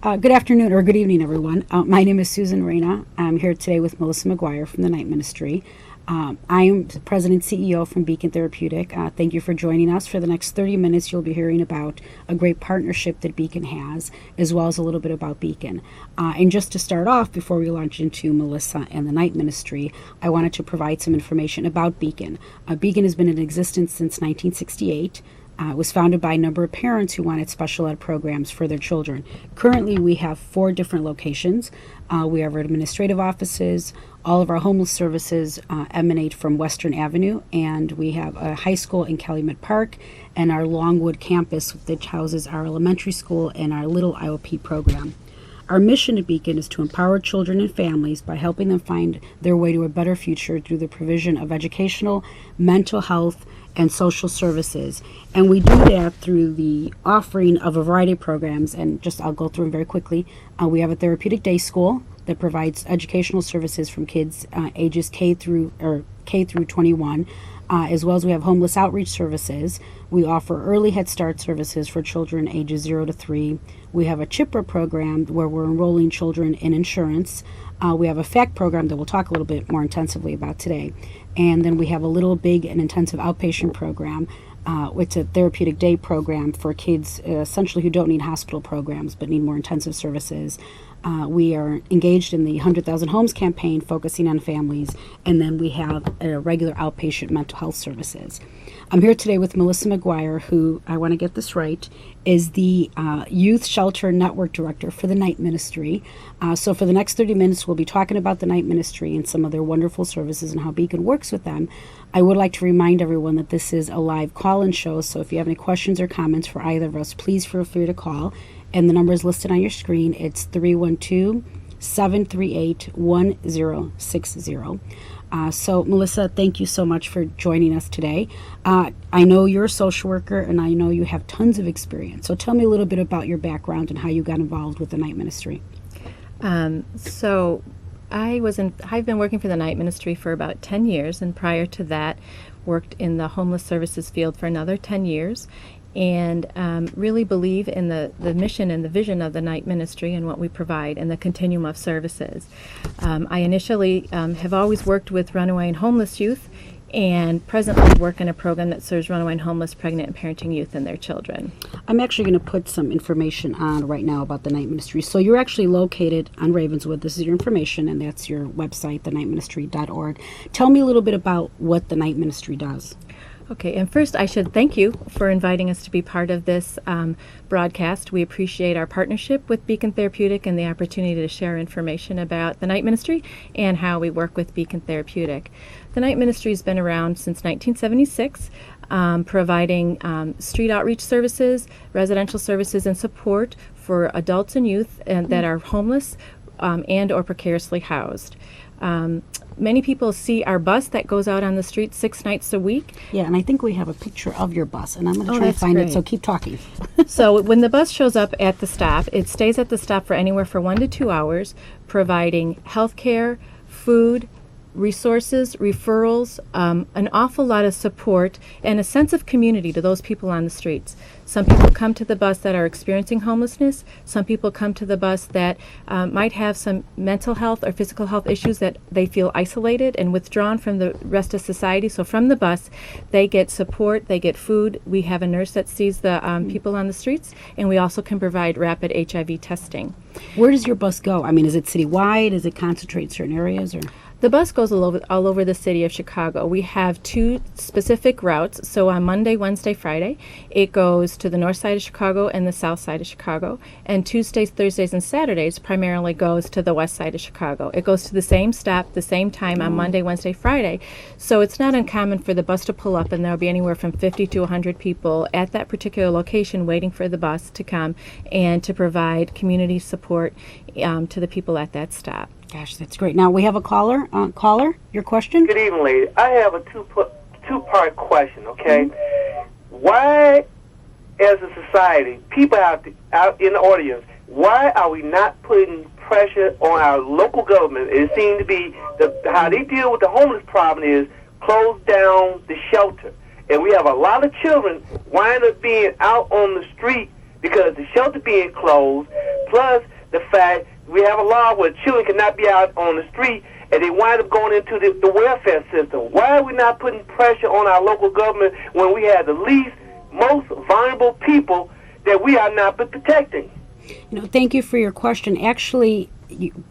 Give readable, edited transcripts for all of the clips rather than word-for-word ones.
Good afternoon or good evening, everyone. My name is Susan Reyna. I'm here today with Melissa Maguire from the Night Ministry. I am the President CEO from Beacon Therapeutic. Thank you for joining us. For the next 30 minutes, you'll be hearing about a great partnership that Beacon has, as well as a little bit about Beacon. And just to start off, before we launch into Melissa and the Night Ministry, I wanted to provide some information about Beacon. Beacon has been in existence since 1968. It was founded by a number of parents who wanted special ed programs for their children. Currently, we have 4 different locations. We have our administrative offices. All of our homeless services emanate from Western Avenue, and we have a high school in Calumet Park and our Longwood campus, which houses our elementary school and our Little IOP program. Our mission at Beacon is to empower children and families by helping them find their way to a better future through the provision of educational, mental health, and social services. And we do that through the offering of a variety of programs, and I'll go through them very quickly. We have a therapeutic day school that provides educational services from kids ages K through 21. As well as we have homeless outreach services. We offer early Head Start services for children ages 0 to 3. We have a CHIPRA program where we're enrolling children in insurance. We have a FACT program that we'll talk a little bit more intensively about today. And then we have a little, big, and intensive outpatient program. It's a therapeutic day program for kids essentially who don't need hospital programs but need more intensive services. We are engaged in the 100,000 Homes campaign focusing on families, and then we have a regular outpatient mental health services. I'm here today with Melissa Maguire, who, I want to get this right, is the Youth Shelter Network Director for the Night Ministry. So for the next 30 minutes, we'll be talking about the Night Ministry and some of their wonderful services and how Beacon works with them. I would like to remind everyone that this is a live call-in show, so if you have any questions or comments for either of us, please feel free to call. And the number is listed on your screen. It's 312-738-1060. So, Melissa, thank you so much for joining us today. I know you're a social worker, and I know you have tons of experience. So tell me a little bit about your background and how you got involved with the Night Ministry. So I've been working for the Night Ministry for about 10 years, and prior to that, worked in the homeless services field for another 10 years. And really believe in the mission and the vision of the Night Ministry and what we provide and the continuum of services. I initially have always worked with runaway and homeless youth, and presently work in a program that serves runaway and homeless, pregnant, and parenting youth and their children. I'm actually going to put some information on right now about the Night Ministry. So you're actually located on Ravenswood. This is your information, and that's your website, thenightministry.org. Tell me a little bit about what the Night Ministry does. Okay, and first I should thank you for inviting us to be part of this broadcast. We appreciate our partnership with Beacon Therapeutic and the opportunity to share information about the Night Ministry and how we work with Beacon Therapeutic. The Night Ministry has been around since 1976, providing street outreach services, residential services, and support for adults and youth that are homeless and or precariously housed. Many people see our bus that goes out on the street 6 nights a week. Yeah, and I think we have a picture of your bus, and I'm going to try to find it, so keep talking. So when the bus shows up at the stop, it stays at the stop for anywhere from 1 to 2 hours, providing health care, food, resources, referrals, an awful lot of support, and a sense of community to those people on the streets. Some people come to the bus that are experiencing homelessness. Some people come to the bus that might have some mental health or physical health issues that they feel isolated and withdrawn from the rest of society. So from the bus, they get support, they get food. We have a nurse that sees the people on the streets, and we also can provide rapid HIV testing. Where does your bus go? I mean, is it citywide? Does it concentrate in certain areas? Or? The bus goes all over the city of Chicago. We have 2 specific routes. So on Monday, Wednesday, Friday, it goes to the north side of Chicago and the south side of Chicago. And Tuesdays, Thursdays, and Saturdays primarily goes to the west side of Chicago. It goes to the same stop, the same time on Monday, Wednesday, Friday. So it's not uncommon for the bus to pull up, and there'll be anywhere from 50 to 100 people at that particular location waiting for the bus to come and to provide community support to the people at that stop. Gosh, that's great. Now we have a caller. Caller, your question? Good evening, lady. I have a two-part question, okay? Mm-hmm. Why, as a society, people out in the audience, why are we not putting pressure on our local government? It seems to be how they deal with the homeless problem is close down the shelter. And we have a lot of children wind up being out on the street because the shelter being closed. Plus, the fact we have a law where children cannot be out on the street and they wind up going into the welfare system. Why are we not putting pressure on our local government when we have the least, most vulnerable people that we are not protecting? Thank you for your question. Actually,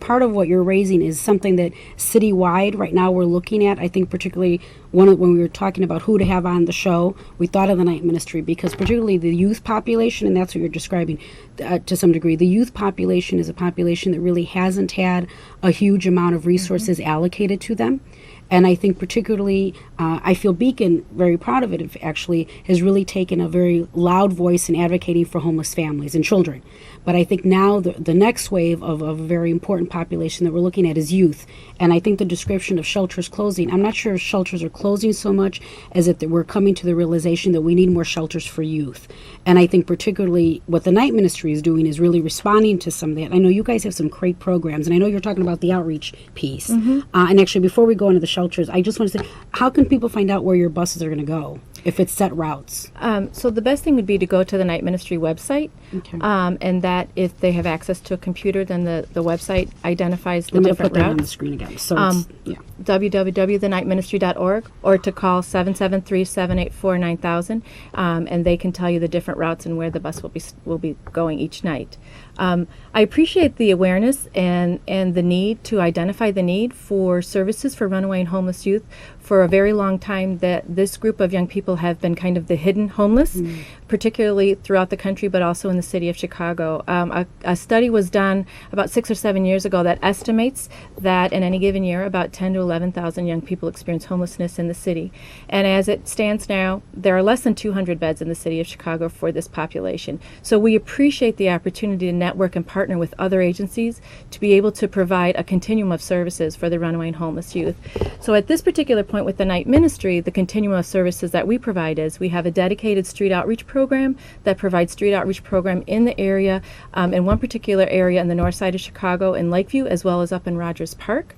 part of what you're raising is something that citywide right now we're looking at. I think particularly when we were talking about who to have on the show, we thought of the night ministry because particularly the youth population, and that's what you're describing to some degree. The youth population is a population that really hasn't had a huge amount of resources allocated to them. And I think particularly, I feel Beacon, very proud of it, actually, has really taken a very loud voice in advocating for homeless families and children. But I think now the next wave of a very important population that we're looking at is youth. And I think the description of shelters closing, I'm not sure if shelters are closing so much as that we're coming to the realization that we need more shelters for youth. And I think particularly what the night ministry is doing is really responding to some of that. I know you guys have some great programs, and I know you're talking about the outreach piece. And actually, before we go into the shelters, I just want to say, how can people find out where your buses are going to go if it's set routes? So the best thing would be to go to the night ministry website, Okay. and that if they have access to a computer, then the website identifies the I'm going to different put that on the routes. screen again. So it's, yeah. www.thenightministry.org, or to call 773-784-9000, and they can tell you the different routes and where the bus will be going each night. I appreciate the awareness and the need to identify the need for services for runaway and homeless youth. For a very long time, that this group of young people have been kind of the hidden homeless, particularly throughout the country, but also in the city of Chicago. A study was done about 6 or 7 years ago that estimates that in any given year, about 10 to 11,000 young people experience homelessness in the city. And as it stands now, there are less than 200 beds in the city of Chicago for this population. So we appreciate the opportunity to network and partner with other agencies to be able to provide a continuum of services for the runaway and homeless youth. So at this particular point with the night ministry, the continuum of services that we provide is we have a dedicated street outreach program that provides street outreach program in the area, in one particular area in the north side of Chicago in Lakeview, as well as up in Rogers Park.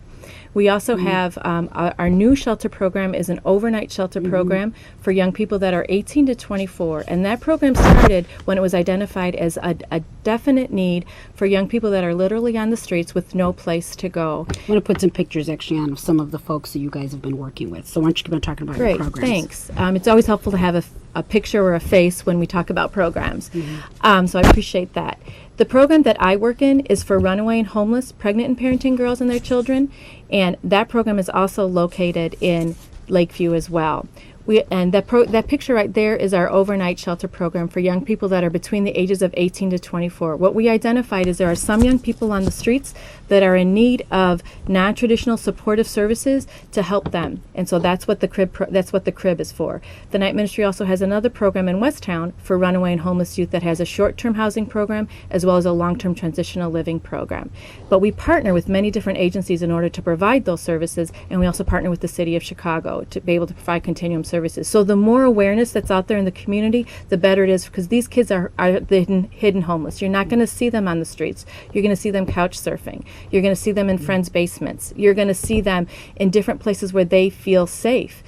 We also have our new shelter program is an overnight shelter program for young people that are 18 to 24. And that program started when it was identified as a definite need for young people that are literally on the streets with no place to go. I'm going to put some pictures actually on of some of the folks that you guys have been working with. So why don't you keep on talking about your Great, programs? thanks. It's always helpful to have a picture or a face when we talk about programs. So I appreciate that. The program that I work in is for runaway and homeless, pregnant and parenting girls and their children, and that program is also located in Lakeview as well. That picture right there is our overnight shelter program for young people that are between the ages of 18 to 24. What we identified is there are some young people on the streets that are in need of non-traditional supportive services to help them, and so that's what the crib is for. The night ministry also has another program in Westtown for runaway and homeless youth that has a short-term housing program as well as a long-term transitional living program. But we partner with many different agencies in order to provide those services, and we also partner with the city of Chicago to be able to provide continuum services. So the more awareness that's out there in the community, the better it is, because these kids are the hidden homeless. You're not going to see them on the streets. You're going to see them couch surfing. You're going to see them in friends' basements. You're going to see them in different places where they feel safe.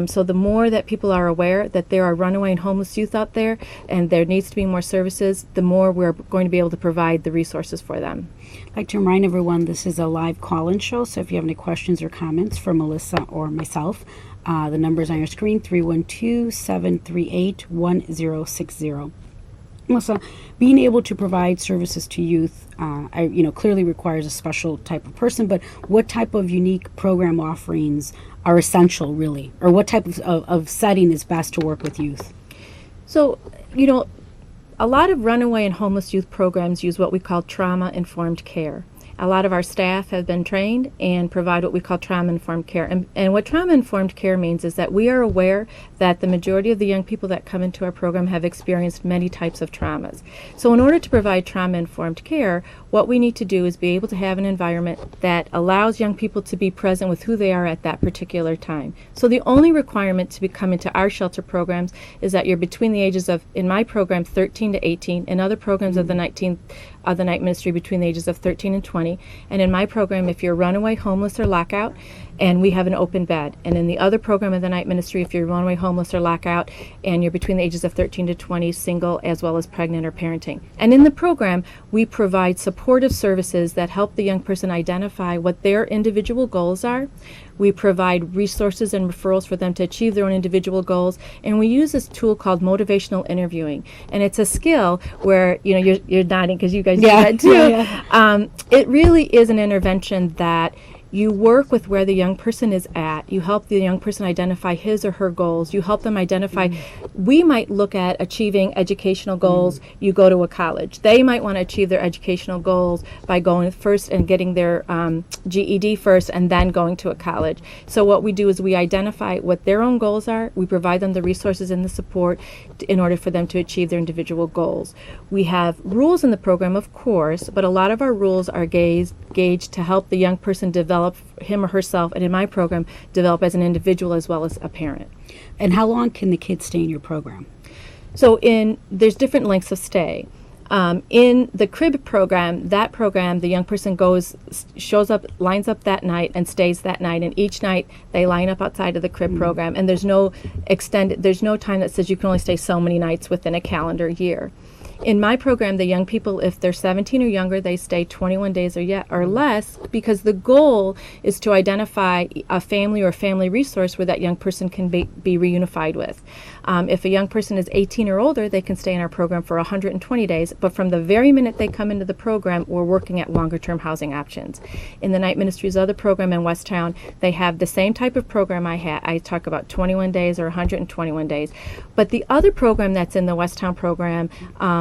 So the more that people are aware that there are runaway and homeless youth out there and there needs to be more services, the more we're going to be able to provide the resources for them. I'd like to remind everyone this is a live call-in show, so if you have any questions or comments for Melissa or myself, the number's on your screen, 312-738-1060. Melissa, being able to provide services to youth, clearly requires a special type of person, but what type of unique program offerings are essential, really? Or what type of setting is best to work with youth? So, a lot of runaway and homeless youth programs use what we call trauma-informed care. A lot of our staff have been trained and provide what we call trauma-informed care. And what trauma-informed care means is that we are aware that the majority of the young people that come into our program have experienced many types of traumas. So in order to provide trauma-informed care, what we need to do is be able to have an environment that allows young people to be present with who they are at that particular time. So the only requirement to come into our shelter programs is that you're between the ages of, in my program, 13 to 18, and other programs of the of the night ministry between the ages of 13 and 20. And in my program, if you're runaway, homeless, or lockout, and we have an open bed. And in the other program of the night ministry, if you're runaway, homeless, or lockout, and you're between the ages of 13 to 20, single, as well as pregnant or parenting. And in the program, we provide supportive services that help the young person identify what their individual goals are. We provide resources and referrals for them to achieve their own individual goals. And we use this tool called motivational interviewing. And it's a skill where, you're nodding because you guys do that too. It really is an intervention that you work with where the young person is at. You help the young person identify his or her goals. You help them identify, we might look at achieving educational goals. You go to a college. They might want to achieve their educational goals by going first and getting their GED first and then going to a college. So what we do is we identify what their own goals are. We provide them the resources and the support in order for them to achieve their individual goals. We have rules in the program, of course, but a lot of our rules are gauged to help the young person develop him or herself, and in my program, develop as an individual as well as a parent. And how long can the kids stay in your program? So there's different lengths of stay. In the crib program, the young person shows up, lines up that night and stays that night. And each night they line up outside of the crib program. And there's no time that says you can only stay so many nights within a calendar year. In my program, the young people, if they're 17 or younger, they stay 21 days or less, because the goal is to identify a family or a family resource where that young person can be reunified with. If a young person is 18 or older, they can stay in our program for 120 days, but from the very minute they come into the program, we're working at longer-term housing options. In the Night Ministry's other program in Westtown, they have the same type of program I talk about 21 days or 121 days. But the other program that's in the Westtown program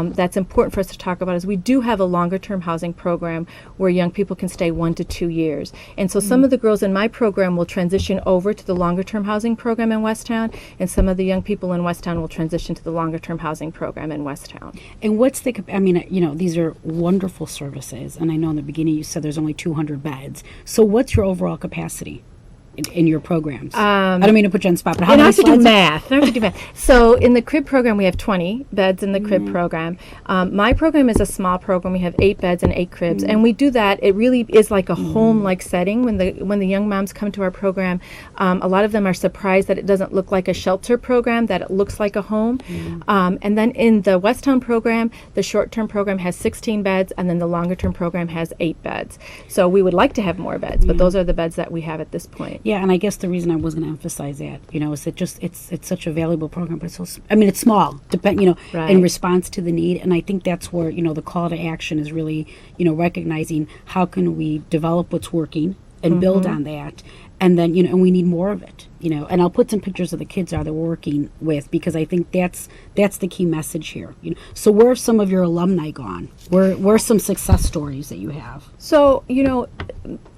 that's important for us to talk about is we do have a longer-term housing program where young people can stay 1 to 2 years. And so some of the girls in my program will transition over to the longer-term housing program in Westtown, and some of the young people in Westtown will transition to the longer-term housing program in Westtown. And these are wonderful services, and I know in the beginning you said there's only 200 beds. So what's your overall capacity in your programs? I don't mean to put you on the spot, but how many? I have to do math. So in the crib program, we have 20 beds in the crib program. My program is a small program. We have 8 beds and 8 cribs, and we do that. It really is like a home-like setting. When the young moms come to our program, a lot of them are surprised that it doesn't look like a shelter program, that it looks like a home. And then in the Westtown program, the short-term program has 16 beds, and then the longer-term program has 8 beds. So we would like to have more beds, but those are the beds that we have at this point. Yeah, and I guess the reason I was going to emphasize that, is that it's such a valuable program, but it's small, Right. in response to the need. And I think that's where, the call to action is really, recognizing how can we develop what's working and build on that. And then, and we need more of it, and I'll put some pictures of the kids that we're working with, because I think that's the key message here. So where have some of your alumni gone? Where are some success stories that you have? So,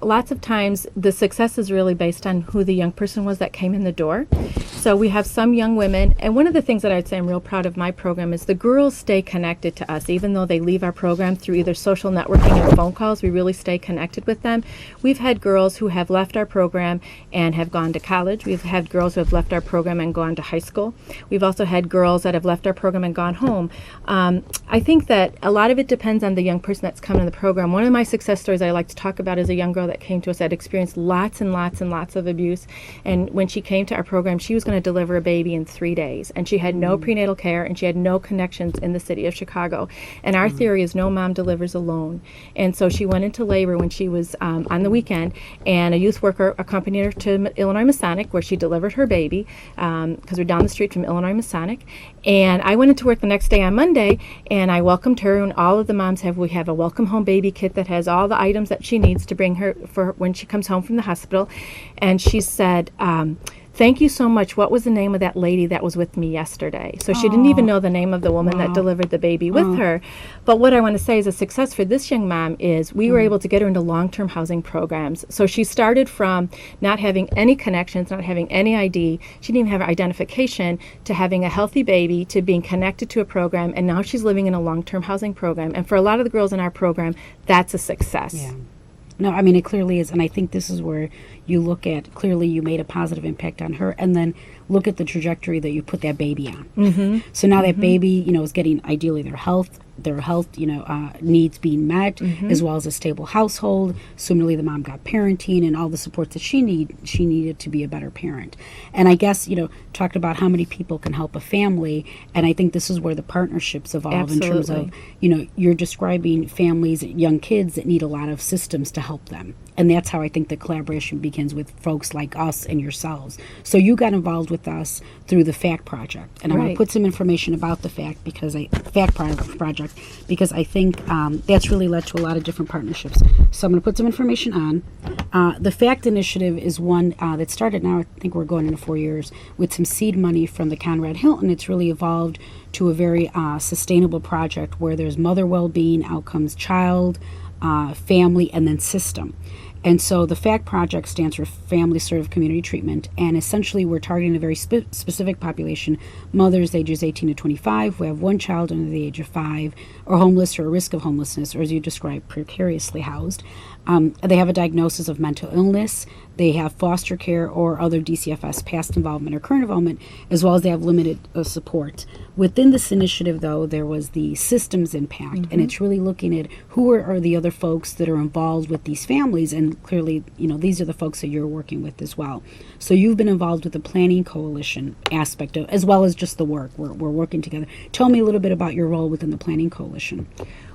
lots of times the success is really based on who the young person was that came in the door. So we have some young women, and one of the things that I'd say I'm real proud of my program is the girls stay connected to us. Even though they leave our program through either social networking or phone calls, we really stay connected with them. We've had girls who have left our program and have gone to college. We've had girls who have left our program and gone to high school. We've also had girls that have left our program and gone home. I think that a lot of it depends on the young person that's come in the program. One of my success stories I like to talk about is a young girl that came to us that experienced lots and lots and lots of abuse. And when she came to our program, she was going to deliver a baby in 3 days. And she had no prenatal care, and she had no connections in the city of Chicago. And our theory is no mom delivers alone. And so she went into labor when she was on the weekend, and a youth worker accompanied her to Illinois Masonic, where she delivered her baby, because we're down the street from Illinois Masonic. And I went into work the next day on Monday, and I welcomed her, and all of the moms we have a welcome home baby kit that has all the items that she needs to bring her for when she comes home from the hospital. And she said, thank you so much. What was the name of that lady that was with me yesterday? So she didn't even know the name of the woman that delivered the baby with her. But what I want to say is a success for this young mom is we were able to get her into long-term housing programs. So she started from not having any connections, not having any ID. She didn't even have identification, to having a healthy baby, to being connected to a program, and now she's living in a long-term housing program. And for a lot of the girls in our program, that's a success. Yeah. No, I mean, it clearly is. And I think this is where you look at, clearly you made a positive impact on her, and then look at the trajectory that you put that baby on. So now that baby, is getting ideally their health their health, needs being met, as well as a stable household. Similarly, the mom got parenting and all the support that she needed to be a better parent. And I guess, talked about how many people can help a family, and I think this is where the partnerships evolve. Absolutely. In terms of, you're describing families, young kids that need a lot of systems to help them. And that's how I think the collaboration begins, with folks like us and yourselves. So you got involved with us through the FACT project, and I'm going to put some information about the FACT project because I think that's really led to a lot of different partnerships. So I'm going to put some information on. The FACT initiative is one that started now. I think we're going into 4 years with some seed money from the Conrad Hilton. It's really evolved to a very sustainable project where there's mother well-being, outcomes, child, family, and then system. And so the FACT project stands for Family Served Community Treatment, and essentially we're targeting a very specific population, mothers ages 18 to 25 who have one child under the age of 5, or homeless or at risk of homelessness, or as you described, precariously housed. They have a diagnosis of mental illness, they have foster care or other DCFS past involvement or current involvement, as well as they have limited support. Within this initiative, though, there was the systems impact, and it's really looking at who are the other folks that are involved with these families, and clearly, these are the folks that you're working with as well. So you've been involved with the planning coalition aspect, as well as just the work. We're working together. Tell me a little bit about your role within the planning coalition.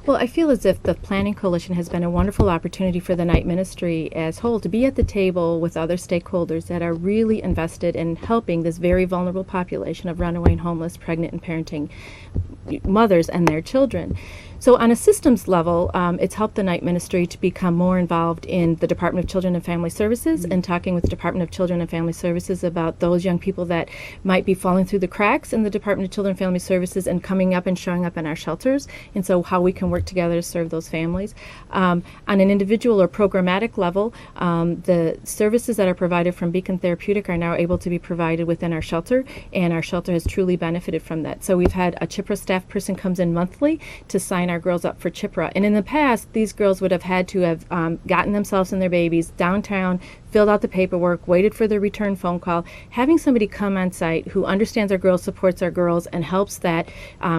Well, I feel as if the Planning Coalition has been a wonderful opportunity for the Night Ministry as whole to be at the table with other stakeholders that are really invested in helping this very vulnerable population of runaway and homeless, pregnant and parenting mothers and their children. So on a systems level, it's helped the Night Ministry to become more involved in the Department of Children and Family Services and talking with the Department of Children and Family Services about those young people that might be falling through the cracks in the Department of Children and Family Services and coming up and showing up in our shelters, and so how we can work together to serve those families. On an individual or programmatic level, the services that are provided from Beacon Therapeutic are now able to be provided within our shelter, and our shelter has truly benefited from that. So we've had a CHIPRA staff person comes in monthly to sign our girls up for CHIPRA. And in the past, these girls would have had to have gotten themselves and their babies downtown, filled out the paperwork, waited for their return phone call. Having somebody come on site who understands our girls, supports our girls, and helps that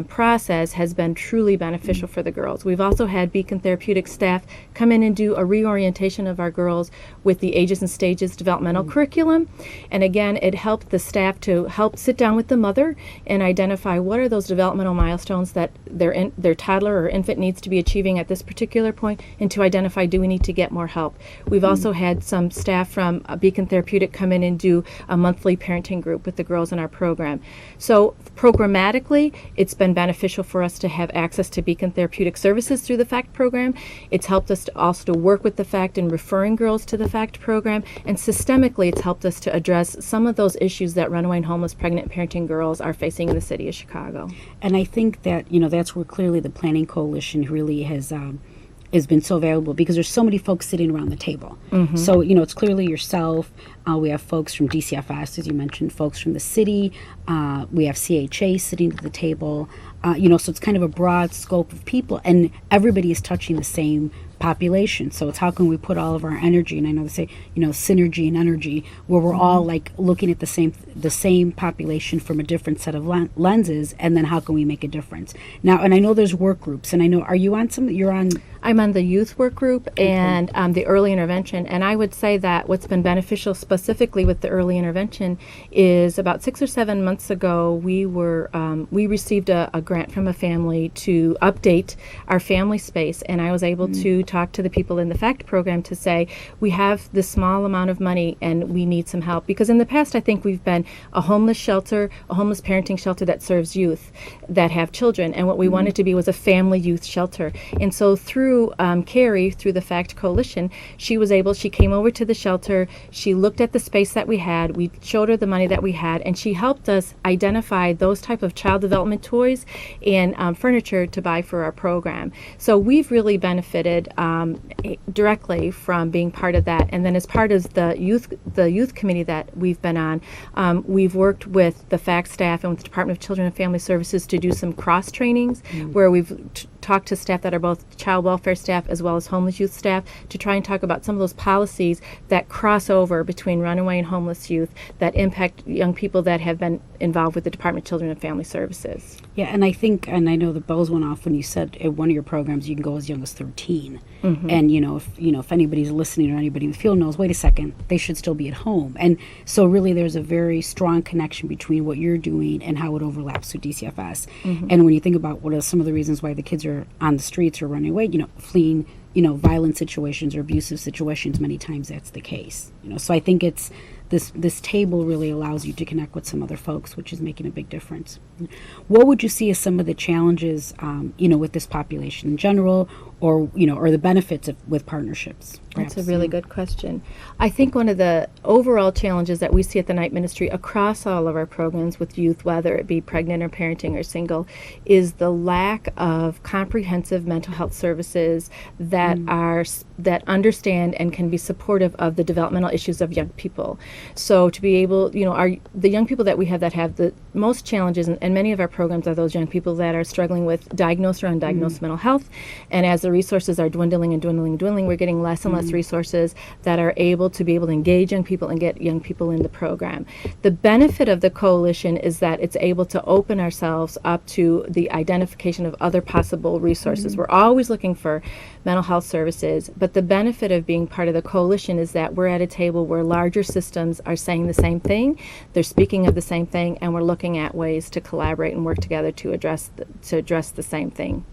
process has been truly beneficial for the girls. We've also had Beacon Therapeutic staff come in and do a reorientation of our girls with the Ages and Stages developmental curriculum. And again, it helped the staff to help sit down with the mother and identify what are those developmental milestones that their toddler or infant needs to be achieving at this particular point, and to identify, do we need to get more help. We've also had some staff from Beacon Therapeutic come in and do a monthly parenting group with the girls in our program. So programmatically, it's been beneficial for us to have access to Beacon Therapeutic services through the FACT program. It's helped us to also to work with the FACT in referring girls to the FACT program, and systemically it's helped us to address some of those issues that runaway and homeless pregnant parenting girls are facing in the city of Chicago. And I think that, that's where clearly the Planning Coalition really has been so valuable, because there's so many folks sitting around the table. So, it's clearly yourself. We have folks from DCFS, as you mentioned, folks from the city. We have CHA sitting at the table. So it's kind of a broad scope of people, and everybody is touching the same population. So it's how can we put all of our energy, and I know they say, synergy and energy, where we're all like looking at the same population from a different set of lenses, and then how can we make a difference? Now, and I know there's work groups, and I know, are you on some, you're on? I'm on the youth work group and the early intervention, and I would say that what's been beneficial specifically with the early intervention is about 6 or 7 months ago, we received a grant from a family to update our family space, and I was able to talk to the people in the FACT program to say, we have this small amount of money and we need some help. Because in the past, I think we've been a homeless shelter, a homeless parenting shelter that serves youth that have children, and what we wanted to be was a family youth shelter. And so through Carrie, through the FACT Coalition, she came over to the shelter, she looked at the space that we had, we showed her the money that we had, and she helped us identify those type of child development toys and furniture to buy for our program. So we've really benefited directly from being part of that. And then as part of the youth committee that we've been on, we've worked with the FACT staff and with the Department of Children and Family Services to do some cross trainings where we've talk to staff that are both child welfare staff as well as homeless youth staff to try and talk about some of those policies that cross over between runaway and homeless youth that impact young people that have been involved with the Department of Children and Family Services. Yeah, and I think, and I know the bells went off when you said at one of your programs you can go as young as 13. And if anybody's listening or anybody in the field knows, wait a second, they should still be at home. And so really there's a very strong connection between what you're doing and how it overlaps with DCFS. And when you think about what are some of the reasons why the kids are on the streets or running away, fleeing, violent situations or abusive situations, many times that's the case. So I think it's this table really allows you to connect with some other folks, which is making a big difference. What would you see as some of the challenges, with this population in general, or the benefits with partnerships? Perhaps? That's a really good question. I think one of the overall challenges that we see at the Night Ministry across all of our programs with youth, whether it be pregnant or parenting or single, is the lack of comprehensive mental health services that that understand and can be supportive of the developmental issues of young people. So to be able, the young people that we have that have the most challenges, and many of our programs are those young people that are struggling with diagnosed or undiagnosed mental health, and as the resources are dwindling, we're getting less and less resources that are able to engage young people and get young people in the program. The benefit of the coalition is that it's able to open ourselves up to the identification of other possible resources. We're always looking for mental health services, but the benefit of being part of the coalition is that we're at a table where larger systems are saying the same thing, they're speaking of the same thing, and we're looking at ways to collaborate and work together to address the same thing.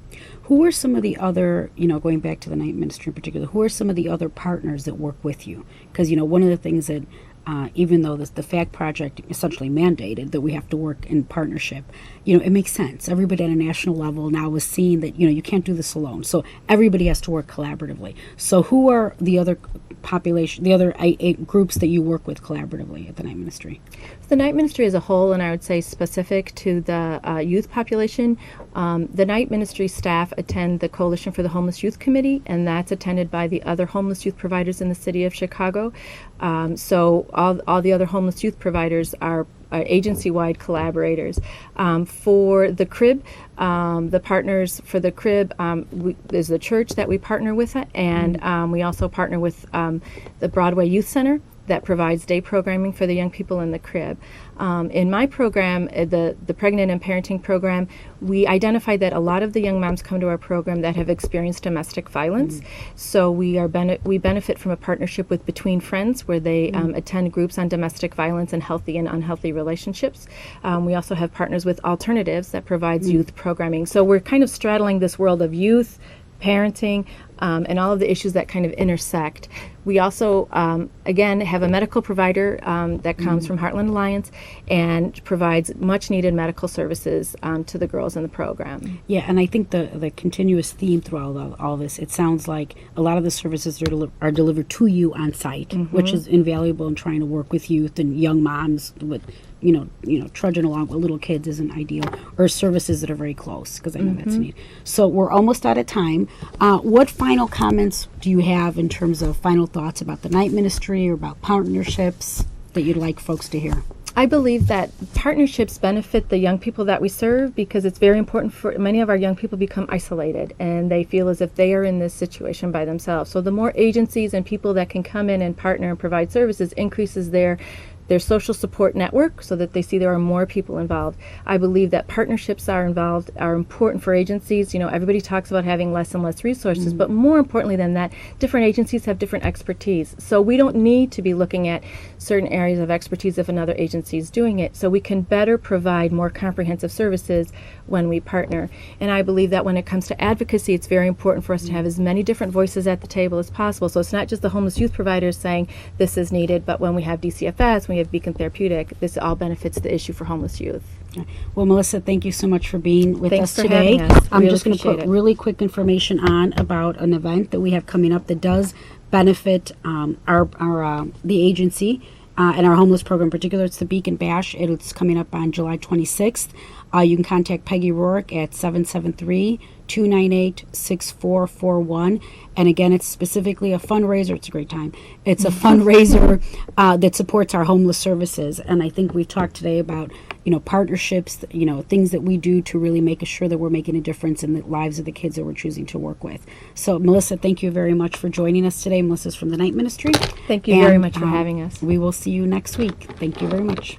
Who are some of the other, going back to the Night Ministry in particular, who are some of the other partners that work with you? Because, one of the things that, even though the FACT project essentially mandated that we have to work in partnership, it makes sense. Everybody at a national level now is seeing that, you can't do this alone. So everybody has to work collaboratively. So who are the other groups that you work with collaboratively at the Night Ministry? The Night Ministry as a whole, and I would say specific to the youth population, the Night Ministry staff attend the Coalition for the Homeless Youth Committee, and that's attended by the other homeless youth providers in the city of Chicago. So all the other homeless youth providers are agency-wide collaborators. For the CRIB, the partners for the CRIB is the church that we partner with, and we also partner with the Broadway Youth Center that provides day programming for the young people in the crib. In my program, the pregnant and parenting program, we identified that a lot of the young moms come to our program that have experienced domestic violence. So we benefit from a partnership with Between Friends, where they attend groups on domestic violence and healthy and unhealthy relationships. We also have partners with Alternatives that provides youth programming. So we're kind of straddling this world of youth, parenting, and all of the issues that kind of intersect. We also, again, have a medical provider that comes from Heartland Alliance and provides much needed medical services to the girls in the program. Yeah, and I think the continuous theme through all this, it sounds like a lot of the services are delivered to you on site, which is invaluable in trying to work with youth and young moms with, trudging along with little kids isn't ideal, or services that are very close, because I know that's neat. So we're almost out of time. What final comments do you have in terms of final thoughts about the Night Ministry or about partnerships that you'd like folks to hear? I believe that partnerships benefit the young people that we serve, because it's very important for many of our young people become isolated and they feel as if they are in this situation by themselves. So the more agencies and people that can come in and partner and provide services increases their social support network, so that they see there are more people involved. I believe that partnerships are important for agencies. Everybody talks about having less and less resources, but more importantly than that, different agencies have different expertise. So we don't need to be looking at certain areas of expertise if another agency is doing it. So we can better provide more comprehensive services when we partner. And I believe that when it comes to advocacy, it's very important for us to have as many different voices at the table as possible. So it's not just the homeless youth providers saying this is needed, but when we have DCFS, when we have Beacon Therapeutic, this all benefits the issue for homeless youth. Well, Melissa, thank you so much for being with Thanks us for today. having us. I'm Really just going to put appreciate it. really quick information on about an event that we have coming up that does benefit the agency and our homeless program in particular. It's the Beacon Bash. It's coming up on July 26th. You can contact Peggy Rourke at 773-298-6441. And again, it's specifically a fundraiser. It's a great time. It's a fundraiser that supports our homeless services. And I think we've talked today about, partnerships, things that we do to really make sure that we're making a difference in the lives of the kids that we're choosing to work with. So, Melissa, thank you very much for joining us today. Melissa's from the Night Ministry. Thank you very much for having us. We will see you next week. Thank you very much.